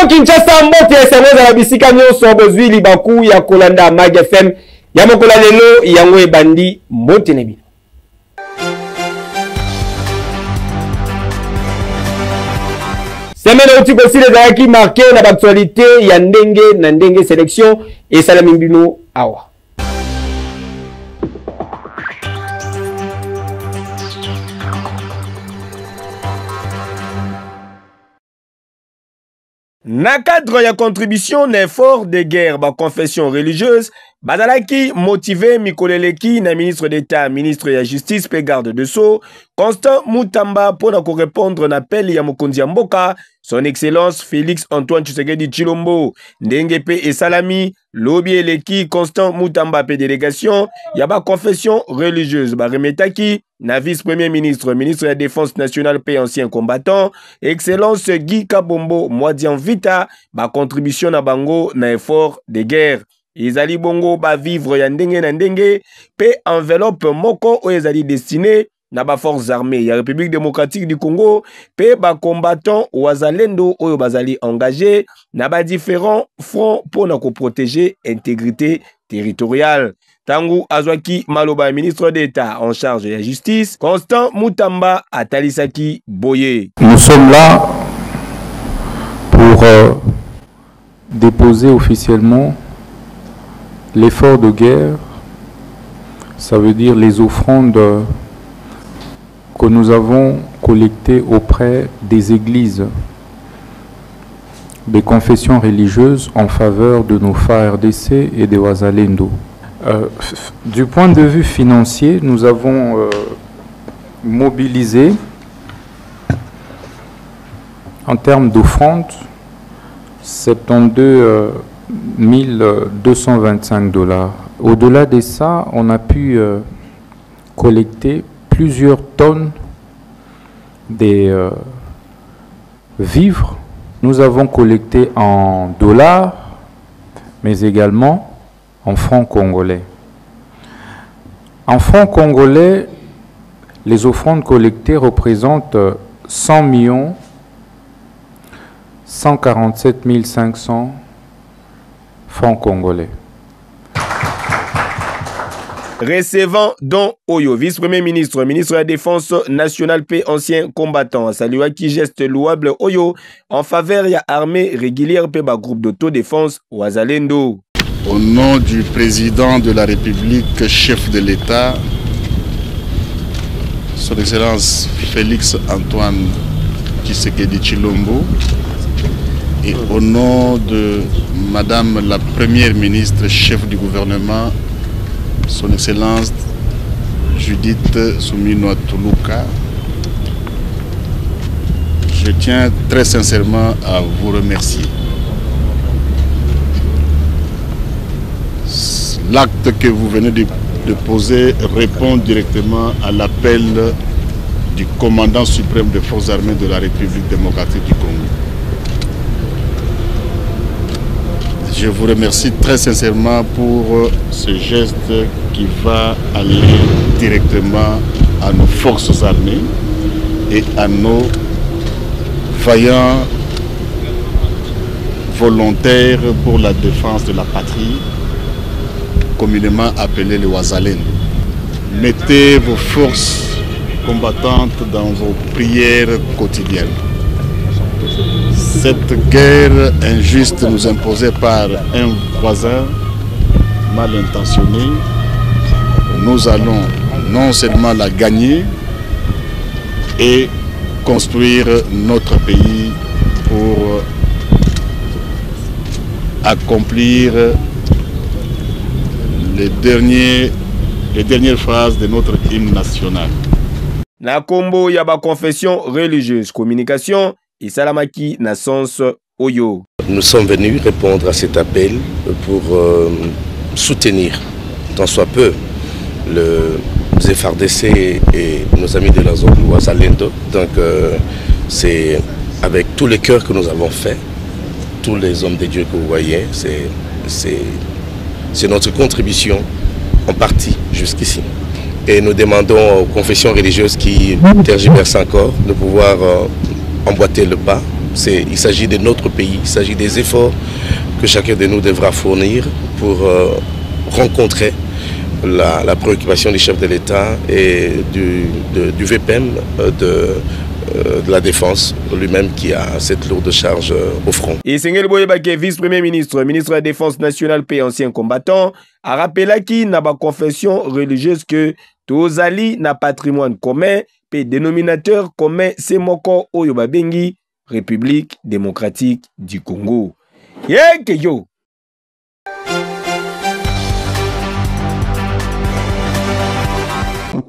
Kinshasa mbote ya sangoza na bisika nyonso bozwi libaku ya kolanda Mag FM ya mokola lelo yango ebandi mbote na bino. Semaine outi kosi les ayaki marqué na actualité ya ndenge sélection et salami bino awa. Na cadre ya contribution na effort de guerre ba confession religieuse bazalaki motivé Mikoleleki na ministre d'État, ministre ya justice pe garde de sceaux Constant Mutamba pour na répondre na appel ya mokonzi ya mboka son excellence Félix Antoine Tshisekedi Tshilombo ndenge pe esalami lobi eleki Constant Mutamba pe délégation ya ba confession religieuse ba remetaki na vice-premier ministre, ministre de la Défense nationale pe ancien combattant, excellence Guy Kabombo Mwadian Vita, ba contribution na bango na effort de guerre. Ezali bongo ba vivre ya ndenge na ndenge pe enveloppe moko o ezali destiné na ba forces armées ya République démocratique du Congo pe ba combattant wazalendo oyo bazali engagé na ba différents fronts pour na ko protéger intégrité territoriale. Tangu Azwaki Maloba, ministre d'État en charge de la justice, Constant Mutamba Atalisaki Boye. Nous sommes là pour déposer officiellement l'effort de guerre, ça veut dire les offrandes que nous avons collectées auprès des églises, des confessions religieuses en faveur de nos FARDC et des Wazalendo. Du point de vue financier, nous avons mobilisé en termes d'offrandes 72 225 $. Au-delà de ça, on a pu collecter plusieurs tonnes des vivres. Nous avons collecté en dollars, mais également en francs congolais. En francs congolais, les offrandes collectées représentent 100 147 500 francs congolais. Recevant Don Oyo, vice-premier ministre, ministre de la Défense nationale paix ancien combattant, salué qui geste louable Oyo en faveur de l'armée régulière paix groupe d'autodéfense Wazalendo. Au nom du président de la République, chef de l'État, son Excellence Félix Antoine Tshisekedi Tshilombo, et au nom de Madame la Première ministre, chef du gouvernement, son Excellence Judith Suminwa Tuluka, je tiens très sincèrement à vous remercier. L'acte que vous venez de poser répond directement à l'appel du commandant suprême des forces armées de la République démocratique du Congo. Je vous remercie très sincèrement pour ce geste qui va aller directement à nos forces armées et à nos vaillants volontaires pour la défense de la patrie, communément appelés les Wazalendo. Mettez vos forces combattantes dans vos prières quotidiennes. Cette guerre injuste nous imposée par un voisin mal intentionné, nous allons non seulement la gagner et construire notre pays pour accomplir les dernières phrases de notre hymne national. Na kombo ya ba confession religieuse communication et salamaki na sens Oyo. Nous sommes venus répondre à cet appel pour soutenir tant soit peu les FARDC et nos amis de la zone Wazalendo. Donc c'est avec tout le cœur que nous avons fait, tous les hommes de Dieu que vous voyez, c'est notre contribution en partie jusqu'ici. Et nous demandons aux confessions religieuses qui tergiversent encore de pouvoir emboîter le pas il s'agit de notre pays, il s'agit des efforts que chacun de nous devra fournir pour rencontrer la préoccupation du chef de l'État et du VPM de la défense lui-même qui a cette lourde charge au front. Et Sengel Boyebake, vice-premier ministre, ministre de la Défense nationale et ancien combattant, a rappelé qu'il n'a pas confession religieuse que Tozali n'a patrimoine commun et dénominateur commun c'est Moko Oyobabengi, République démocratique du Congo. Yo!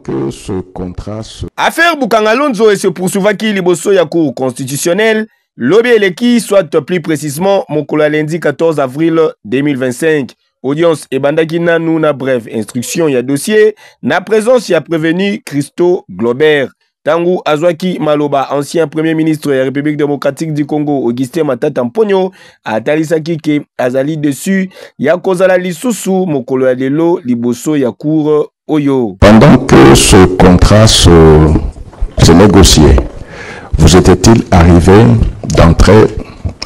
Que ce contrat Affaire Bukangalonzo et se poursuivaki liboso ya cour constitutionnelle, lobby eleki soit plus précisément Mokola lundi 14 avril 2025. Audience et bandaki nanu na brève instruction ya dossier na présence ya prévenu Christo Globert. Tangu Azwaki Maloba, ancien premier ministre de la République démocratique du Congo, Augustin Matata Mponyo, a talisaki ke azali dessus ya kozala lisusu mokolo ya lelo liboso ya cour Oyo. Pendant que ce contrat se négociait, vous était-il arrivé d'entrer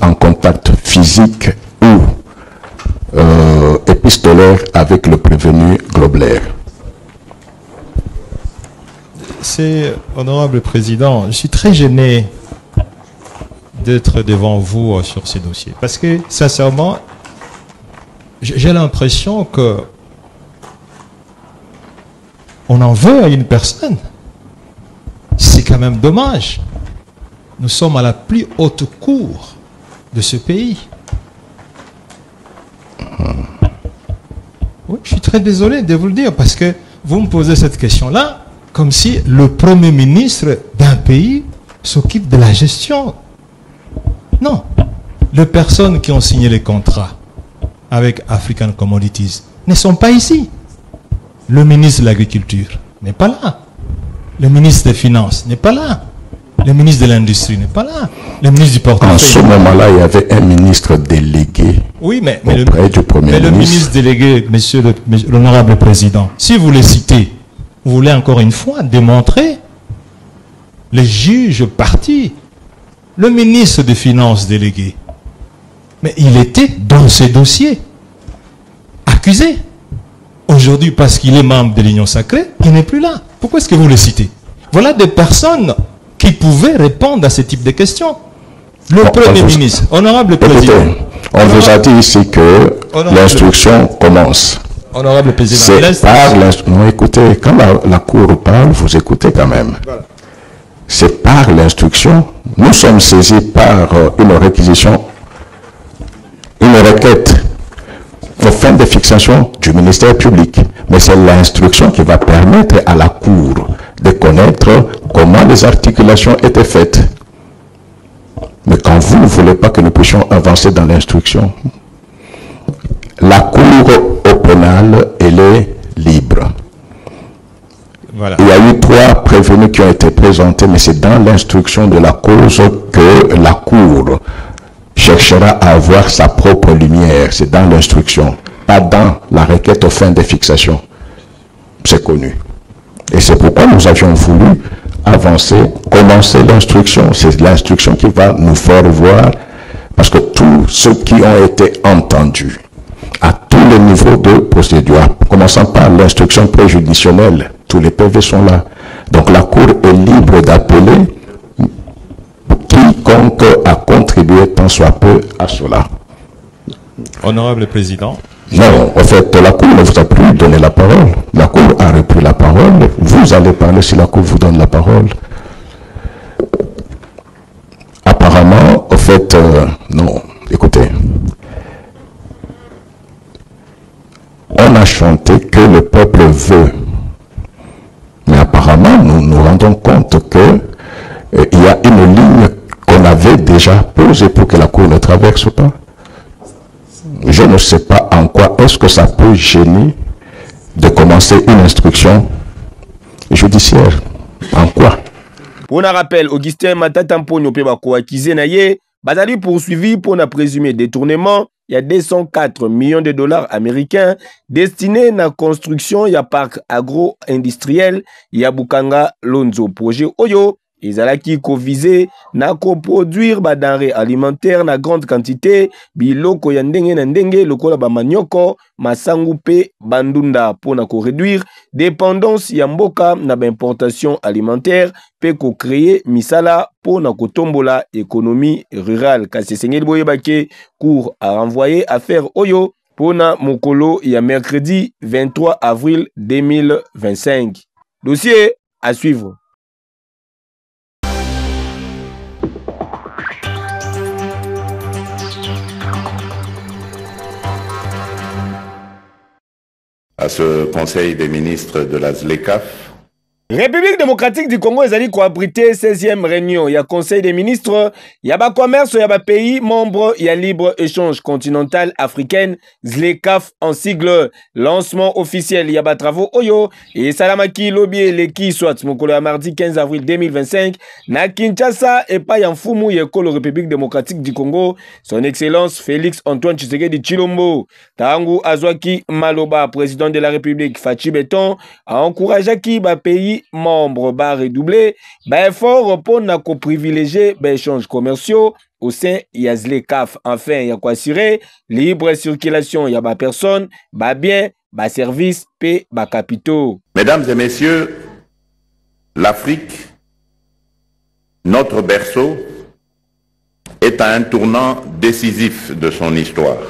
en contact physique ou épistolaire avec le prévenu Globler? C'est, honorable président, je suis très gêné d'être devant vous sur ces dossiers. Parce que, sincèrement, j'ai l'impression que on en veut à une personne. C'est quand même dommage. Nous sommes à la plus haute cour de ce pays. Oui, je suis très désolé de vous le dire parce que vous me posez cette question-là comme si le premier ministre d'un pays s'occupe de la gestion. Non. Les personnes qui ont signé les contrats avec African Commodities ne sont pas ici. Le ministre de l'Agriculture n'est pas là. Le ministre des Finances n'est pas là. Le ministre de l'Industrie n'est pas là. Le ministre du Portefeuille. En ce moment-là, il y avait un ministre délégué. Oui, mais le ministre délégué, monsieur l'honorable président, si vous le citez, vous voulez encore une fois démontrer les juges partis, le ministre des Finances délégué. Mais il était dans ce dossier, accusé. Aujourd'hui, parce qu'il est membre de l'Union sacrée, il n'est plus là. Pourquoi est-ce que vous le citez? Voilà des personnes qui pouvaient répondre à ce type de questions. Le Premier ministre, honorable président. On vous a dit ici que l'instruction commence. Honorable président. C'est par l'instruction. Non, écoutez, quand la Cour parle, vous écoutez quand même. Voilà. C'est par l'instruction. Nous sommes saisis par une réquisition, une requête aux fins de fixation du ministère public. Mais c'est l'instruction qui va permettre à la Cour de connaître comment les articulations étaient faites. Mais quand vous ne voulez pas que nous puissions avancer dans l'instruction, la Cour au pénal, elle est libre. Voilà. Il y a eu 3 prévenus qui ont été présentés, mais c'est dans l'instruction de la cause que la Cour cherchera à avoir sa propre lumière. C'est dans l'instruction, pas dans la requête aux fins de fixation. C'est connu. Et c'est pourquoi nous avions voulu avancer, commencer l'instruction. C'est l'instruction qui va nous faire voir, parce que tous ceux qui ont été entendus, à tous les niveaux de procédure, commençant par l'instruction préjudicielle, tous les PV sont là. Donc la Cour est libre d'appeler quiconque a contribué tant soit peu à cela. Honorable président. Non, en fait, la Cour ne vous a plus donné la parole. La Cour a repris la parole. Vous allez parler si la Cour vous donne la parole. Apparemment, en fait, non, écoutez. On a chanté que le peuple veut. Mais apparemment, nous nous rendons compte que il y a une ligne qu'on avait déjà posée pour que la Cour ne traverse pas. Je ne sais pas en quoi est-ce que ça peut gêner de commencer une instruction judiciaire. En quoi? Pour un rappel, Augustin Matata Mponyo pe bako accusé na ye, bazali poursuivi pour un présumé détournement. Il y a 204 millions de dollars américains destinés à la construction, il y a parc agro-industriel, il y a Bukanga Lonzo. Projet Oyo, ezalaki kovize na koproduire badenrée alimentaire na grande quantité biloko ya ndenge na ndenge lokola bamanioko masangu pe bandunda mpona koréduire dépendance ya mboka na baimportation alimentaire pe kocreye misala mpona kotombola économie rurale. Kasi esengeli boyeba ke cour a renvoyé affaire oyo mpona mokolo ya mercredi 23 avril 2025. Dossier à suivre. À ce Conseil des ministres de la ZLECAf. République démocratique du Congo ezali ko abrité 16e réunion ya Conseil des ministres ya ba commerce ya ba pays membres ya libre échange continental africaine ZLECAf en sigle. Lancement officiel ya ba travaux oyo et salamaki lobby leki soit mokolo ya mardi 15 avril 2025 na Kinshasa et pa ya mfumu ya ekolo République démocratique du Congo son excellence Félix Antoine Tshisekedi Tshilombo tangu azwaki maloba président de la République Fachi Beton a encouragé ba pays membres ba redoubler ba effort pour na ko privilégier ba échanges commerciaux au sein ya ZLECAf enfin ya ko assurer libre circulation ya ba personnes ba biens ba services pe ba capitaux. Mesdames et messieurs, l'Afrique, notre berceau, est à un tournant décisif de son histoire.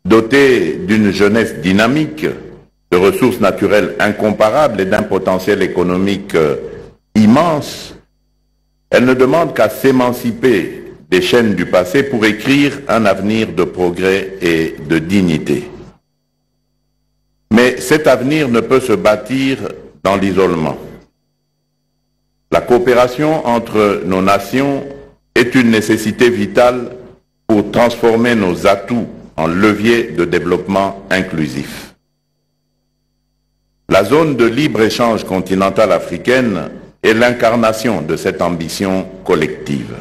Dotée d'une jeunesse dynamique, de ressources naturelles incomparables et d'un potentiel économique immense, elle ne demande qu'à s'émanciper des chaînes du passé pour écrire un avenir de progrès et de dignité. Mais cet avenir ne peut se bâtir dans l'isolement. La coopération entre nos nations est une nécessité vitale pour transformer nos atouts en leviers de développement inclusif. La zone de libre-échange continentale africaine est l'incarnation de cette ambition collective.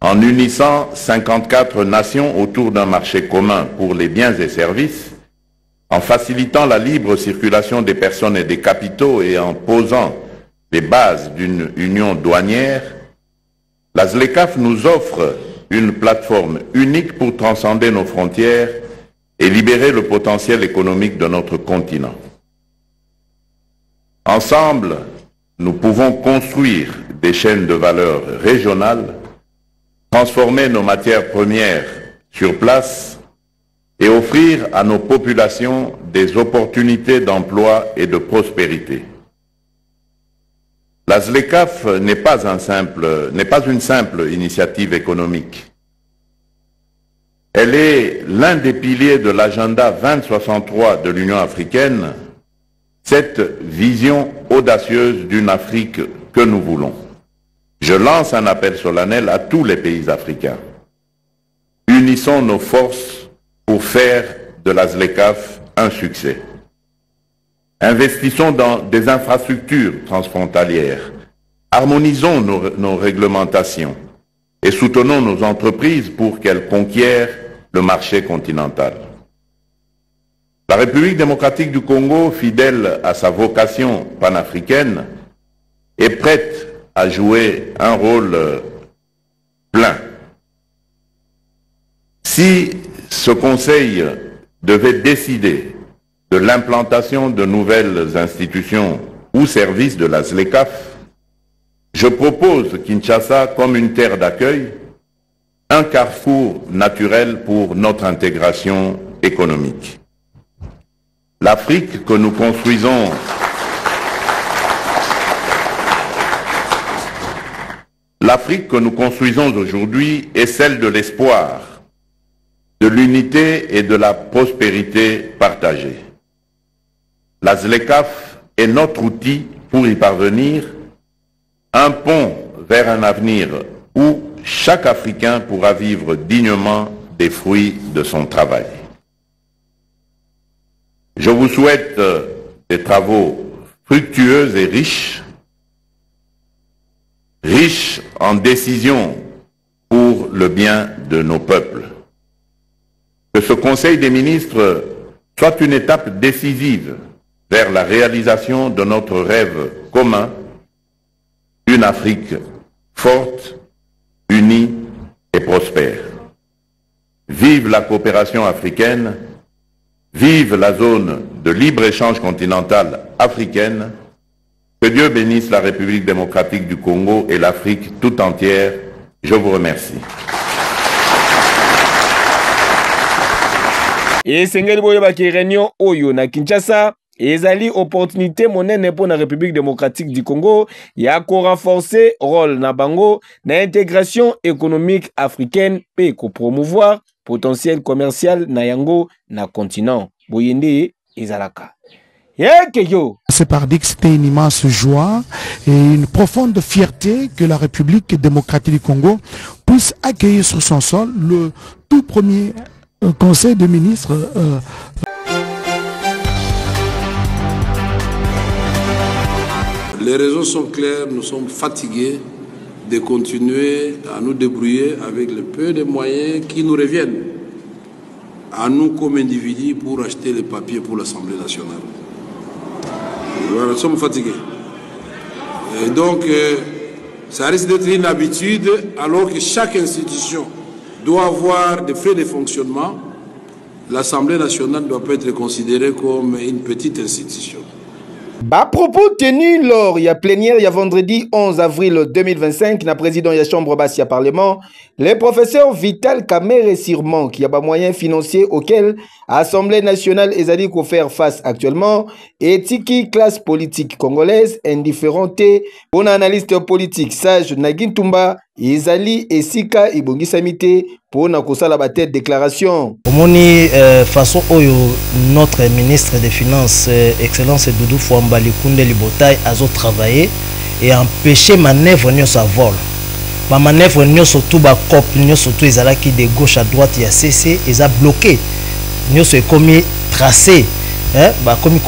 En unissant 54 nations autour d'un marché commun pour les biens et services, en facilitant la libre circulation des personnes et des capitaux et en posant les bases d'une union douanière, la ZLECAf nous offre une plateforme unique pour transcender nos frontières et libérer le potentiel économique de notre continent. Ensemble, nous pouvons construire des chaînes de valeur régionales, transformer nos matières premières sur place et offrir à nos populations des opportunités d'emploi et de prospérité. La ZLECAf n'est pas une simple initiative économique. Elle est l'un des piliers de l'agenda 2063 de l'Union africaine, cette vision audacieuse d'une Afrique que nous voulons. Je lance un appel solennel à tous les pays africains. Unissons nos forces pour faire de la ZLECAf un succès. Investissons dans des infrastructures transfrontalières, harmonisons nos réglementations et soutenons nos entreprises pour qu'elles conquièrent le marché continental. La République démocratique du Congo, fidèle à sa vocation panafricaine, est prête à jouer un rôle plein. Si ce Conseil devait décider de l'implantation de nouvelles institutions ou services de la ZLECAf, je propose Kinshasa comme une terre d'accueil, un carrefour naturel pour notre intégration économique. L'Afrique que nous construisons aujourd'hui est celle de l'espoir, de l'unité et de la prospérité partagée. La ZLECAf est notre outil pour y parvenir, un pont vers un avenir où chaque Africain pourra vivre dignement des fruits de son travail. Je vous souhaite des travaux fructueux et riches en décisions pour le bien de nos peuples. Que ce Conseil des ministres soit une étape décisive vers la réalisation de notre rêve commun une Afrique forte, unie et prospère. Vive la coopération africaine, vive la zone de libre-échange continentale africaine. Que Dieu bénisse la République démocratique du Congo et l'Afrique tout entière. Je vous remercie. Et Sengeli Boyoba qui réunion Oyo na Kinshasa. Ezali opportunité monene pour la République démocratique du Congo ya ko renforcer rôle na bango na intégration économique africaine pe ko promouvoir potentiel commercial na yango na continent. Boyende ezalaka. C'est par dire que c'était une immense joie et une profonde fierté que la République démocratique du Congo puisse accueillir sur son sol le tout premier conseil de ministres. Les raisons sont claires, nous sommes fatigués de continuer à nous débrouiller avec le peu de moyens qui nous reviennent à nous comme individus pour acheter les papiers pour l'Assemblée nationale. Voilà, nous sommes fatigués. Et donc, ça risque d'être une habitude, alors que chaque institution doit avoir des frais de fonctionnement. L'Assemblée nationale ne doit pas être considérée comme une petite institution. Bah, propos tenus lors, il y a plénière, il y a vendredi 11 avril 2025, na président de la Chambre basse, il y a Parlement, le professeur Vital Kamerhe Sirman, qui a pas moyen financier auquel Assemblée nationale ezali ko faire face actuellement, et tiki classe politique congolaise indifférente, pour analyste politique sage Nagintumba, ezali esika ibongisamite pour na kosala ba tête déclaration. Omoni façon oyo notre ministre des Finances excellence Doudou Fwamba Likunde Libotai azo travailler et empêcher manœuvre nyonso à vol. Ba manœuvre nyonso tout ba cop nyonso tout ezalaki de gauche à droite ya CC eza bloqué. Nyonso ekomi tracé. Bah comme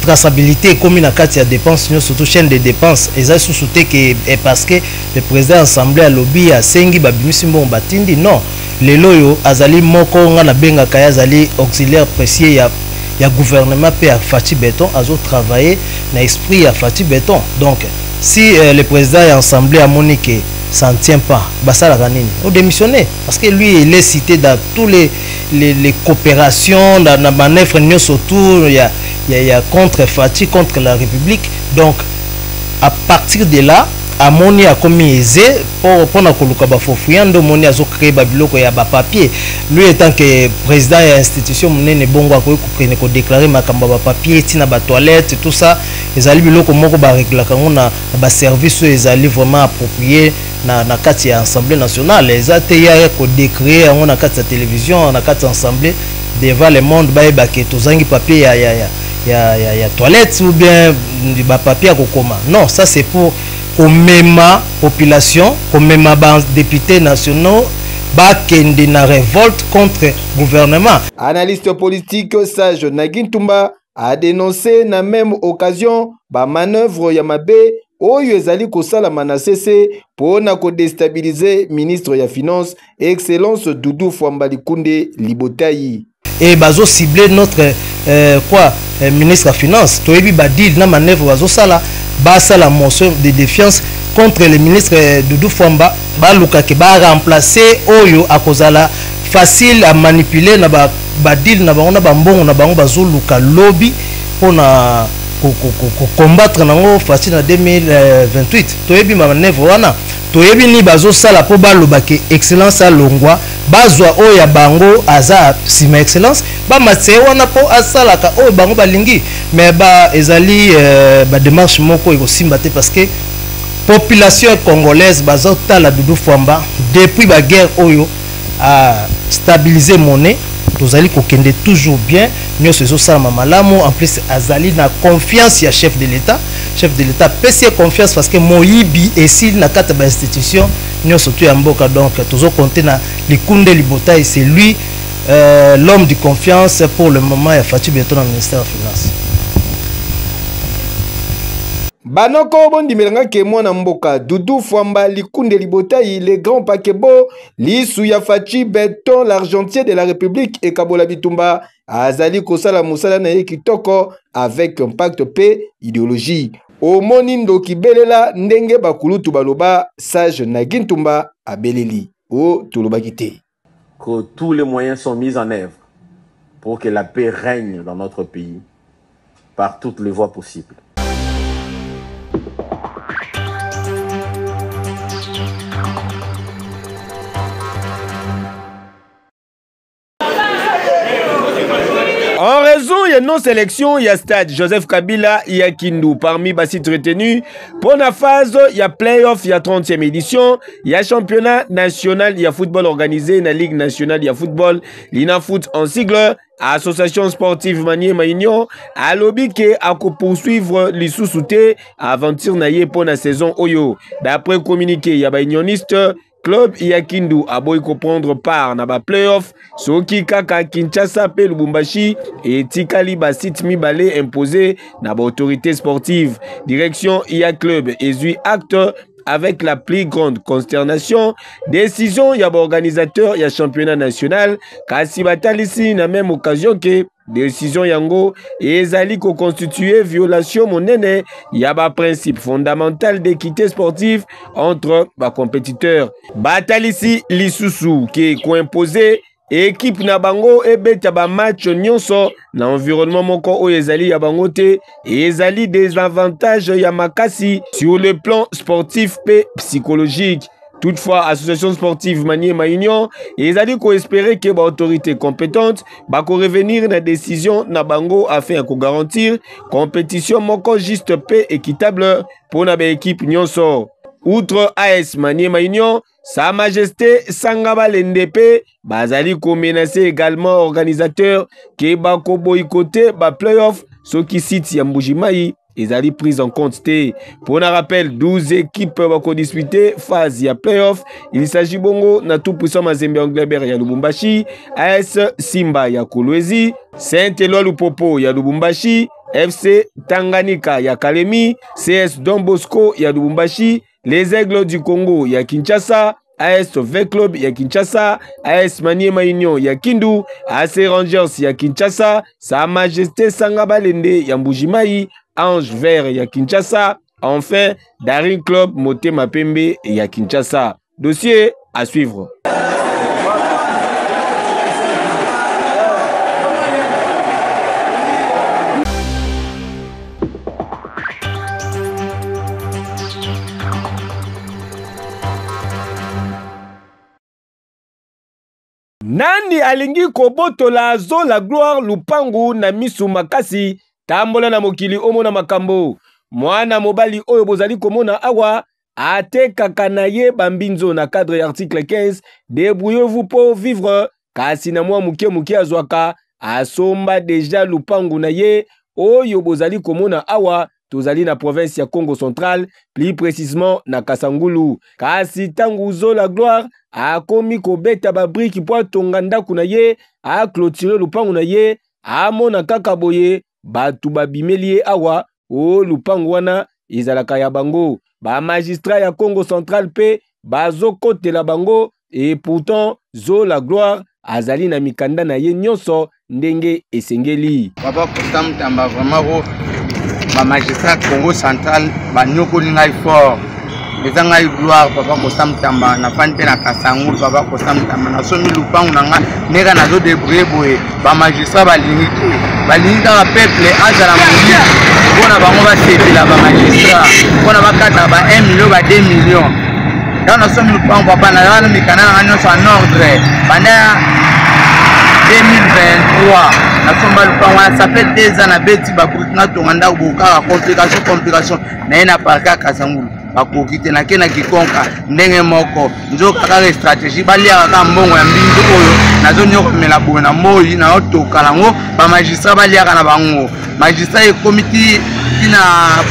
traçabilité comme na kati ya dépenses nyonso tout chaîne de dépenses eza sous-souté que parce que le président assemblée à lobby a sengi ba bimisi mbongo batindi non lelo yo azali moko nga na benga kaya azali auxiliaire précieux ya gouvernement pe a Fati Beton azo travailler na esprit ya Fati Beton. Donc si le président et assemblée à Monique ça ne tient pas, Bassala Ranini, on démissionner parce que lui il est cité dans tous les coopérations, dans la manœuvre autour, il y a contre Fati, contre la République. Donc à partir de là, Amoni a commis aisé pour na koluka ba fofuyando moni azo créer babiloko ya ba papier. Lui étant que président et institution munene bongo akoyi ko déclarer makamba ba papier tina ba toilette tout ça, ezali biloko moko ba régler kango na ba service ezali vraiment approprié na kati ya Assemblée nationale. Ezate ya ko décréer on na kati ya télévision na kati ya assemblée devant le monde ba ke tozangi papier ya toilette ou bien ba papier à kokoma. Non, ça c'est pour même population, même députés nationaux, bakende na révolte contre le gouvernement. Analyste politique sage Nagintumba a dénoncé na même occasion ba manœuvre Yamabe oyo ezali kosala manasese pour na ko déstabiliser ministre ya finance excellence Doudou Fwamba Likunde Libotai. Et bazo cibler notre ministre de finance. Toyebi badil na manœuvre bazo sala basa la motion de défiance contre le ministre Doudou Fwamba baluka ke ba remplacer oyo akozala facile à manipuler na badil na bango na bambongo na bango bazoluka lobby pour na combattre nango facile na 2028. Toyebi manœuvre wana toyebi ni bazo sala po baloba ke excellence alongwa bazwa oya bango aza sima excellence ba matse wana po asalaka oyo bango balingi mais ba ezali ba démarche moko eko simba te parce que population congolaise bazo tala Doudou Fwamba depuis ba guerre oyo a stabiliser monnaie tozali kokende toujours bien nyonso ezosala malamu en plus azali na confiance ya chef de l'état pesi confiance parce que moyibi esili na kata ba institution nyonso tu ya mboka. Donc tozo compter na Likunde Libotai, c'est lui l'homme de confiance pour le moment ya Fati Beton au ministère des Finances. Banoko bondi melanga ke mwana mboka Doudou Fwamba Likunde Libotai le grand pakebo lisu ya Fati Beton l'argentier de la République et Kabola Bitumba azali kosala musala na ye kitoko avec un pacte paix idéologie. omoni ndoki belela ndenge bakulutu baloba Sage Nagintumba abeleli o tolobaki te. Que tous les moyens sont mis en œuvre pour que la paix règne dans notre pays par toutes les voies possibles. En raison, il y a non-sélection, il y a stade Joseph Kabila, il y a Kindu. Parmi les sites retenus, pour la phase, il y a playoff, il y a 30e édition, il y a championnat national, il y a football organisé, la Ligue nationale, il y a football, l'INAFoot en sigle, Association sportive Manié Maïnion, à lobby qui a poursuivre les sous-soutés, aventure naïe pour la saison Oyo. D'après communiqué, il y a unioniste. Club Yakindu a beau prendre part na ba playoff soki kaka Kinshasa pe Lubumbashi et Tikali basit mibale imposé na ba autorité sportive. Direction IA Club ezui acte avec la plus grande consternation. Décision ya ba organisateur ya championnat national kasi batalisi na même occasion que décision yango ezali ko constituer violation monene ya ba principe fondamental d'équité sportive entre ba compétiteurs. Batalisi lisusu qui ko imposer équipe na bango ebeta ba match nyonso na environnement moko o ezali ya bango te ezali des avantages ya makasi sur le plan sportif et psychologique. Toutefois, association sportive Manié Maïnion, ils ont dit qu'on espérait que l'autorité compétente va revenir dans la décision na bango afin de garantir compétition moko juste paix équitable pour la équipe nyonso. Outre AS Manié Maïnion, Sa Majesté Sangaba Lendepe, bazali ko menacer également organisateur qui va boycotter ba playoff ce qui cite Yambujimai. Ils allaient pris en compte. Pour un rappel, 12 équipes vont disputer phase ya playoff. Il s'agit bongo na tout puissant Mazembe Angleterre ya Lubumbashi, AS Simba ya Kolwezi, Saint-Éloi Lupopo ya Lubumbashi, FC Tanganyika ya Kalemi, CS Don Bosco ya Lubumbashi, les Aigles du Congo ya Kinshasa, AS V-Club ya Kinshasa, AS Manié Maïnion ya Kindu, AS Rangers ya Kinshasa, Sa Majesté Sangaba Lende ya Mbujimai, Ange Vert ya Kinshasa, enfin Daring Club Motema Pembe ya Kinshasa. Dossier à suivre. Nandi alingi kobotola zo la gloire lupangu na misu makasi tambola na mokili omona makambo. Mwana mobali oyo bozali komona awa atekaka na ye bambinzo na cadre ya article 15. Débrouillez-vous pour vivre kasi na mwa muke azwaka asomba deja lupangu na ye oyo bozali komona awa. Tozali na province ya Congo Central, plus précisément na Kasangulu. Kasi tangu zo la gloire a komi ko beta ba brique po tonga ndaku na ye a clôturer lupangu na ye a mona kaka boye batu babimeli awa o lupangu wana izalaka ya bango ba magistrat ya Congo Central pe bazo kote la bango et pourtant zo la gloire azali na mikanda na ye nyonso ndenge esengeli. Papa Kostam Tamba vraiment ba magistrat Congo Central ba nyoko ni ngai fort eza ngai gloire Papa Kostam Tamba na fante na Kasangulu Papa Kostam Tamba na somi lupangu na nga nega na zo débrouiller boye ba magistrat ba limite ka peuple azala muli bona bango ba sepela ba magistrat bona bakata ba 1 million ba 2 millions dans somi lupangu papa na wana mikana na nyonso en ordre banda 2023 ça fait 2 ans na beti ba Burkina tonganda bokaka complication na ina parka Kasangulu bakokite na kena kikonka ndenge moko nzoka kaka stratégie balia ka mbongo ya mbinzo oyo nazo nyoko mela boye na moyi na otoka lango ba magistrat balia na bango magistrat e comité ina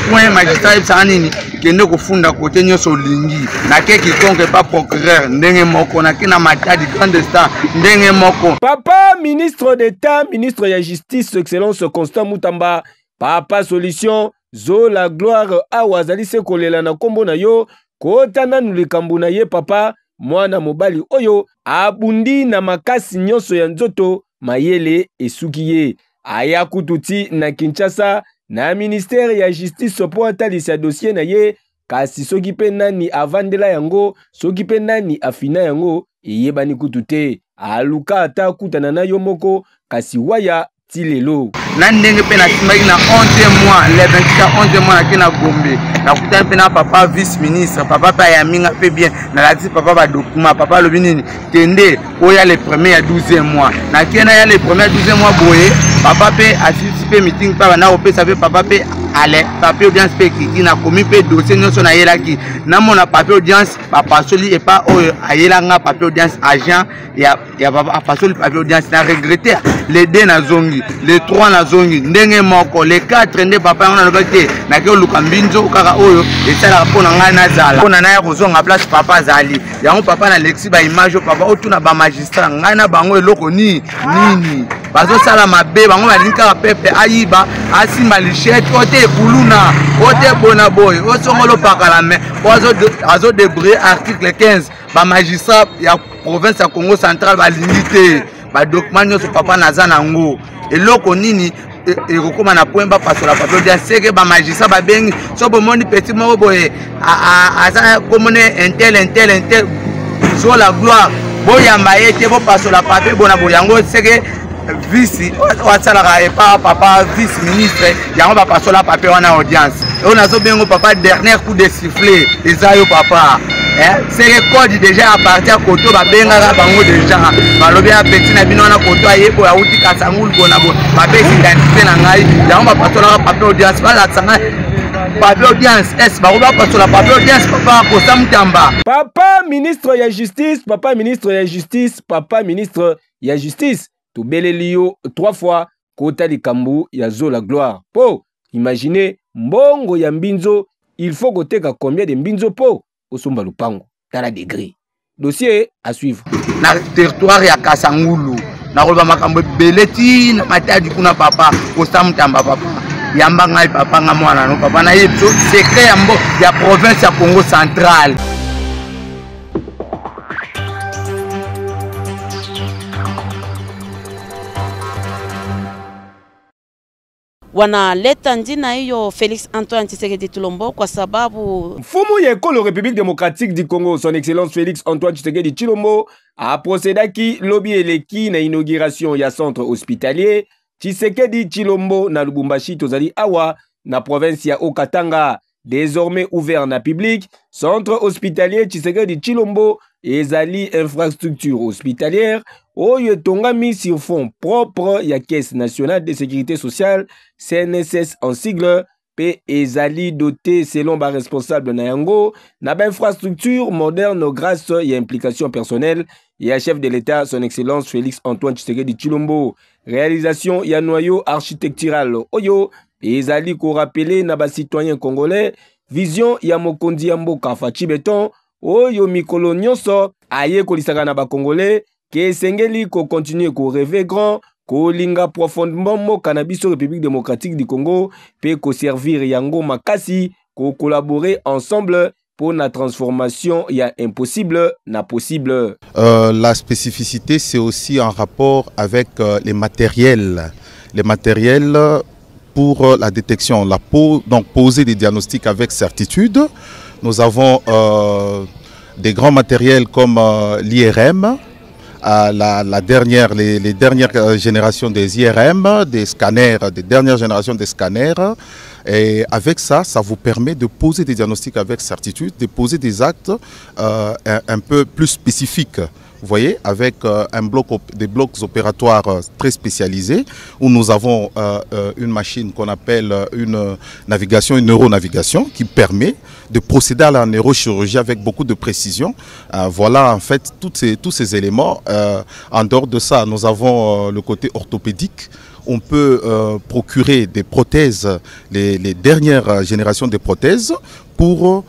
point magistrat sanini kende kofunda kote nyonso lingi na ke kikonke pa procureur ndenge moko na kena matadi grande star ndenge moko. Papa ministre d'État, ministre ya justice excellence Constant Mutamba, papa solution zo la gloire awazali se kolela na kombo na yo kotana nulikambu na ye papa mwana mobali oyo abundi na makasi nyonso ya nzoto mayele esuki ye aya kututi na Kinshasa na ministère ya justice po atalisa dossier na ye kasi soki pe nani avandela yango soki pe nani afina yango eyebani kutu te aluka ata kutana na yo moko kasi waya tilelo na ndenge pe nasimaki na 11 mois le 11 mois na kina Gombe nakutana pe na papa vice ministre papa pa ya minga pe bien na lati papa ba document papa lobi nini tende oya le premier ya 12e mois na kena ya le premier 12e mois boye papa pe assist pe meeting pa na opesa pe papa pe ale papier audience pe kiki na komi pe dossier nyonso na yelaki na mona papier audience papa soli et pas oyo ayelanga papier audience agent ya papa pasoli papier audience na regretter les 2 na zongi les 3 na zongi ndenge moko les 4 nde papa ngana lobaki na ke luka mbinzo kaka oyo etala pona ngai na zala pona na ya kozonga place papa zali yango papa na lexi ba image papa otuna ba magistrat ngai na bango eloko nini bazo sala mabe bango balinka pepe ayiba asimba lichette ote kuluna ote bona boy osongolo pakala me azo débrouiller article 15 ba magistrat ya province ya Congo central ba limité ba document nyonso papa naza nango eloko nini ekokoma na point ba pasola papier dia seke ba magistrat ba bengi so bomoni petit moko boye aza komone intel so la gloire boyamba yete bo pasola papier bona boyango seke vice wasalaka epa papa vice ministre yango ba pasola papier wana audience on azo bengo papa dernier coup de sifflet ezayo papa c'est le code déjà à partir de Koto ba benga bango déjà balobi ya petit na bino na Koto ayebo ya uti kasangulu bona bo ba pe identité na ngai yango ba pasola papier audience ba la tsanga papier audience est ba ba pasola papier audience papa ko samtamba papa ministre ya justice papa ministre ya justice papa ministre ya justice to belelio 3 fois kota likambu ya zo la gloire po imaginez mbongo ya mbinzo il faut koteka combien de mbinzo po osomba lupango tala degré dossier à suivre na territoire ya Kasangulu na kolba makambo beleti na matadi kuna papa kosamtamba papa yamba ngai papa nga mwana no papa na yebso secret ya mbo ya province ya Congo central. wanaleta njina hiyo Félix Antoine Tshisekedi Tshilombo kwa sababu mfumu ya ekolo République démocratique du Congo son excellence Félix Antoine Tshisekedi Tshilombo a procédaki lobby eleki na inauguration ya centre hospitalier Tshisekedi Tshilombo na Lubumbashi tozali awa na province ya Okatanga désormais ouvert na public centre hospitalier Tshisekedi Tshilombo ezali infrastructure hospitalière oyo tongami sur fonds propre ya caisse nationale de sécurité sociale CNSS en sigle pe ezali doté selon ba responsable na yango na ba infrastructure moderne grâce ya implication personnelle ya chef de l'État son excellence Félix Antoine Tshisekedi Tshilombo réalisation ya noyau architectural oyo ezali ko rappeler na ba citoyens congolais vision ya mokonzi ya mboka Faci Beton oyo mikolo nyonso aye kolisaka na ba congolais ke sengeli ko continuer ko rêver grand ko linga profondément moka na biso République démocratique du Congo pe ko servir yango makasi ko collaborer ensemble pour la transformation ya impossible na possible. La spécificité c'est aussi en rapport avec les matériels pour la détection, donc poser des diagnostics avec certitude. Nous avons des grands matériels comme l'IRM, les dernières générations des IRM, des scanners, des dernières générations des scanners. Et avec ça, ça vous permet de poser des diagnostics avec certitude, de poser des actes un peu plus spécifiques. Vous voyez, avec des blocs opératoires très spécialisés, où nous avons une machine qu'on appelle une neuronavigation, qui permet de procéder à la neurochirurgie avec beaucoup de précision. Voilà en fait tous ces éléments. En dehors de ça, nous avons le côté orthopédique. On peut procurer des prothèses, les dernières générations de prothèses, pour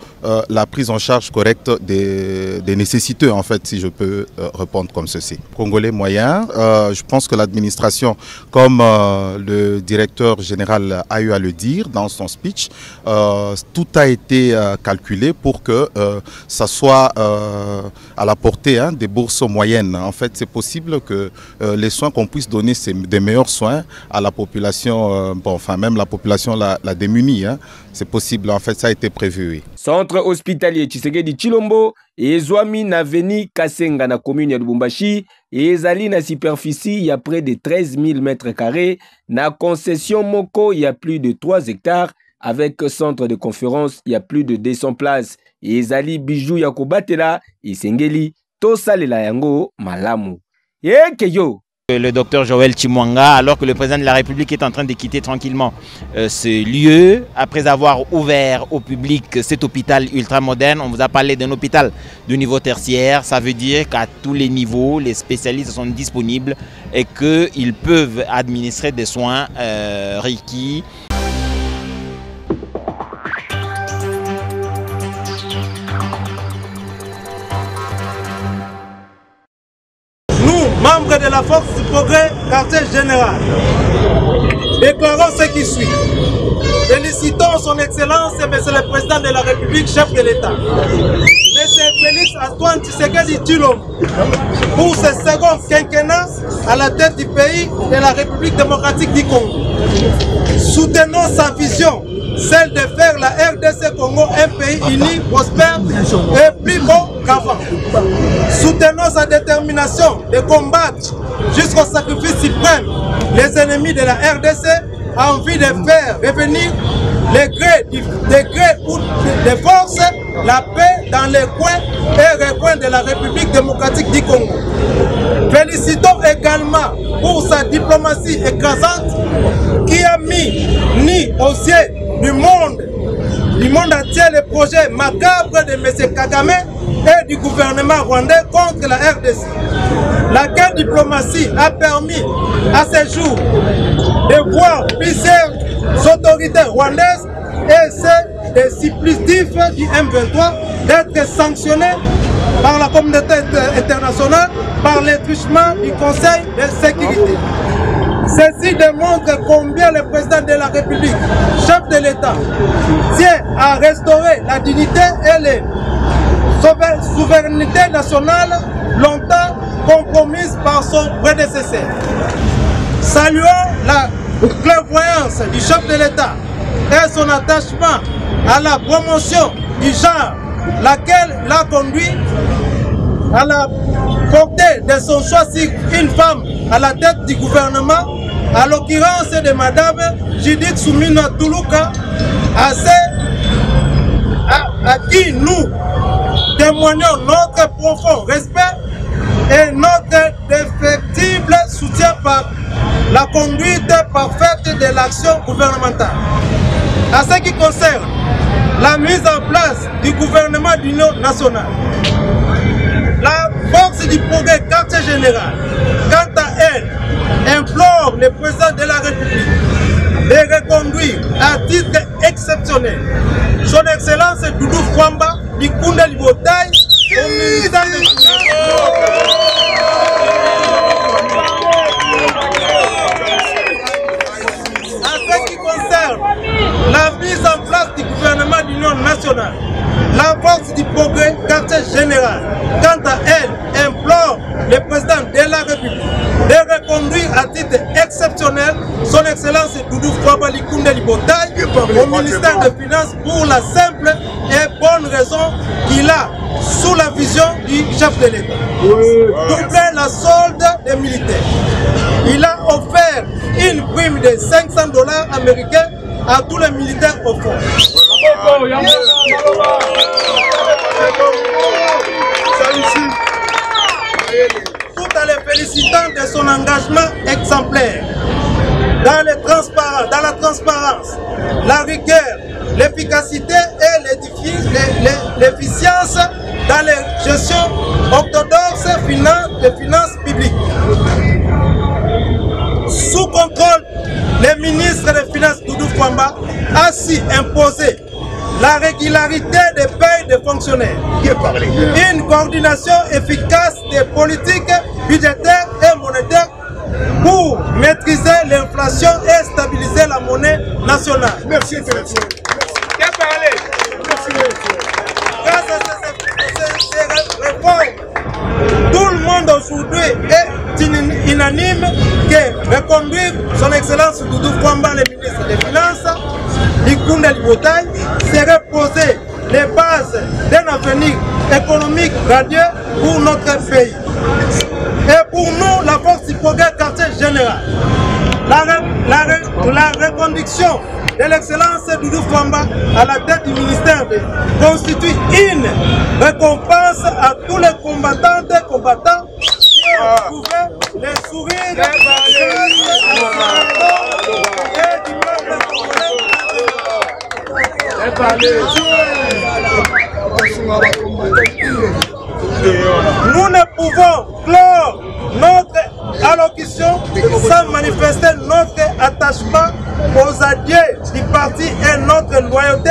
la prise en charge correcte des nécessiteux, en fait, si je peux répondre comme ceci. Congolais moyens, je pense que l'administration, comme le directeur général a eu à le dire dans son speech, tout a été calculé pour que ça soit à la portée des bourses moyennes. En fait, c'est possible que les soins qu'on puisse donner, c'est des meilleurs soins à la population, bon, enfin même la population la démunie. C'est possible, en fait, ça a été prévu. Oui. Centre hospitalier Tshisekedi Tshilombo ezwami na veni Kasenga na commune ya Lubumbashi ezali na superficie ya près de 13 000 mètres carrés na concession moko il y a plus de 3 hectares avec centre de conférence il y a plus de 200 places ezali bijou ya kobatela esengeli tosalela yango malamu yekeyo. Le docteur Joël Chimwanga, alors que le président de la République est en train de quitter tranquillement ce lieu, après avoir ouvert au public cet hôpital ultramoderne. On vous a parlé d'un hôpital de niveau tertiaire, ça veut dire qu'à tous les niveaux, les spécialistes sont disponibles et qu'ils peuvent administrer des soins requis. Membres de la force du progrès, quartier général, déclarons ce qui suit. Félicitons son Excellence, Monsieur le Président de la République, chef de l'État, Monsieur Félix Antoine Tshisekedi Tshilombo, pour ce second quinquennat à la tête du pays de la République démocratique du Congo. Soutenons sa vision, celle de faire la RDC Congo un pays uni, prospère et plus beau qu'avant. Soutenons sa détermination de combattre jusqu'au sacrifice suprême les ennemis de la RDC en vue de faire revenir les grés ou des forces, la paix dans les coins et recoins de la République démocratique du Congo. Félicitons également pour sa diplomatie écrasante qui a mis ni aux yeux du monde entier le projet macabre de M. Kagame et du gouvernement rwandais contre la RDC. Laquelle diplomatie a permis à ce jour de voir plusieurs autorités rwandaises et ceux des supplétifs du M23 d'être sanctionnés par la communauté internationale par le truchement du Conseil de sécurité. Ceci démontre combien le président de la République, chef de l'État, tient à restaurer la dignité et la souveraineté nationale longtemps compromise par son prédécesseur. Saluons la clairvoyance du chef de l'État et son attachement à la promotion du genre, laquelle l'a conduit à la portée de son choix sur une femme à la tête du gouvernement, à l'occurrence de Madame Judith Soumina Toulouka, à qui nous témoignons notre profond respect et notre défectible soutien par la conduite parfaite de l'action gouvernementale. À ce qui concerne la mise en place du gouvernement d'union nationale, la force du progrès quartier général, quant à elle, implore le président de la République de reconduire à titre exceptionnel son Excellence Doudou Fwamba Likunda Libotaï au ministère des Finances. En ce qui concerne la mise en place du gouvernement d'union nationale, la force du progrès quartier général, quant à elle, implore le président de la République de reconduire à titre exceptionnel son Excellence Doudou Fwamba Likunda Libotaï au ministère des Finances pour la simple et bonne raison qu'il a, sous la vision du chef de l'État, doublé la solde des militaires. Il a offert une prime de $500 américains à tous les militaires au fond. Tout en les félicitant de son engagement exemplaire dans la transparence, la rigueur, l'efficacité et l'efficience dans les gestions orthodoxes des finances publiques. Sous contrôle, le ministre des Finances Doudou Fwamba a su imposer la régularité des paies des fonctionnaires. Une coordination efficace des politiques budgétaires et monétaires pour maîtriser l'inflation et stabiliser la monnaie nationale. Merci. Grâce à ces réformes, tout le monde aujourd'hui est unanime que reconduire son Excellence Doudou Fwamba, le ministre des Finances, Likunda Libotaï, serait poser les bases d'un avenir économique radieux pour notre pays. Et pour nous, la force du progrès quartier général, la reconduction de l'excellence Doudou Fwamba à la tête du ministère constitue une récompense à tous les combattants qui ont trouvé les sourires et du peuple Nous ne pouvons clore notre allocution sans manifester notre attachement aux alliés du parti et notre loyauté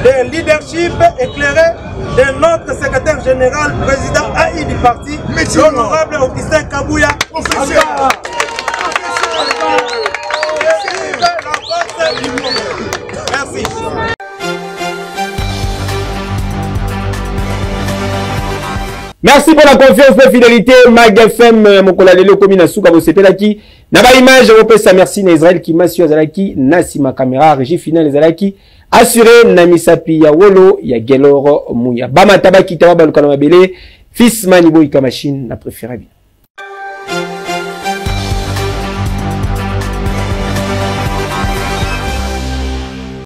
de leadership éclairé de notre secrétaire général, président AI du parti, l'honorable Augustin Kabouya. Merci. Merci pour la confiance et fidélité. Mag FM, Mokola Lelo Komina Souka Bosepelaki. Naba image, Européen, merci na Israël qui m'a su Azalaki, Nasima caméra, régie finale Azalaki. Assuré, Namisapi, ya Wolo, ya Geloro, Mouya. Bama Tabaki, Tawa Balukana Mabele, fils Manibo Ika Machine, na préférable.